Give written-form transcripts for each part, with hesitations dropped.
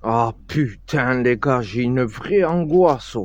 Ah putain les gars, j'ai une vraie angoisse.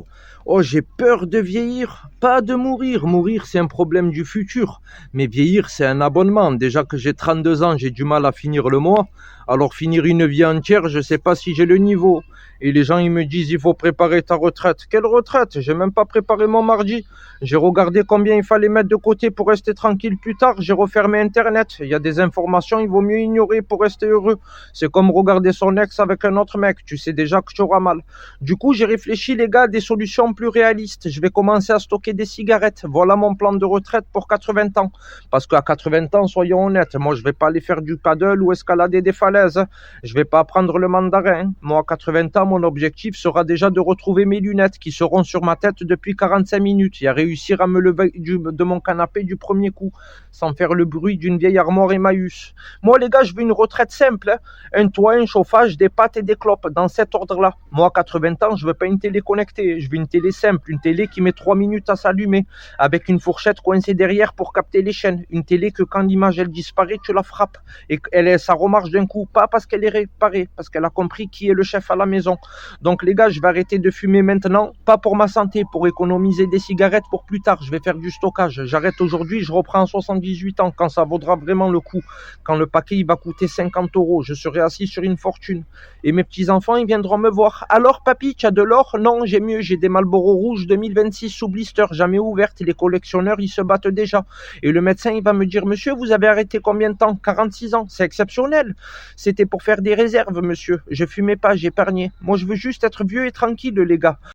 Oh, j'ai peur de vieillir, pas de mourir. Mourir c'est un problème du futur, mais vieillir c'est un abonnement. Déjà que j'ai 32 ans, j'ai du mal à finir le mois. Alors finir une vie entière, je sais pas si j'ai le niveau. Et les gens ils me disent il faut préparer ta retraite. Quelle retraite? J'ai même pas préparé mon mardi. J'ai regardé combien il fallait mettre de côté pour rester tranquille plus tard. J'ai refermé internet. Il y a des informations, il vaut mieux ignorer pour rester heureux. C'est comme regarder son ex avec un autre mec, tu sais déjà que tu auras mal. Du coup, j'ai réfléchi, les gars, à des solutions plus réalistes. Je vais commencer à stocker des cigarettes. Voilà mon plan de retraite pour 80 ans. Parce qu'à 80 ans, soyons honnêtes, moi, je vais pas aller faire du paddle ou escalader des falaises. Je vais pas apprendre le mandarin. Moi, à 80 ans, mon objectif sera déjà de retrouver mes lunettes qui seront sur ma tête depuis 45 minutes et à réussir à me lever de mon canapé du premier coup, sans faire le bruit d'une vieille armoire Emmaüs. Moi, les gars, je veux une retraite simple, hein. Un toit, un chauffage, des pâtes et des clopes, dans cet ordre-là. Moi, à 80 ans, je veux pas une télé connectée. Je veux une télé simple, une télé qui met 3 minutes à s'allumer, avec une fourchette coincée derrière pour capter les chaînes. Une télé que quand l'image, elle disparaît, tu la frappes. Et ça remarche d'un coup, pas parce qu'elle est réparée, parce qu'elle a compris qui est le chef à la maison. Donc, les gars, je vais arrêter de fumer maintenant, pas pour ma santé, pour économiser des cigarettes pour plus tard. Je vais faire du stockage. J'arrête aujourd'hui, je reprends à 78 ans, quand ça vaudra vraiment le coup. Quand le paquet, il va coûter 50 euros, je serai assis sur une fortune. Et mes petits-enfants, ils viendront me voir. Alors, papy, tu as de l'or? Non, j'ai mieux, j'ai des Marlboro rouges 2026 sous blister, jamais ouvertes. Les collectionneurs, ils se battent déjà. Et le médecin, il va me dire, monsieur, vous avez arrêté combien de temps? 46 ans, c'est exceptionnel. C'était pour faire des réserves, monsieur. Je fumais pas, j'épargnais. Moi, je veux juste être vieux et tranquille, les gars.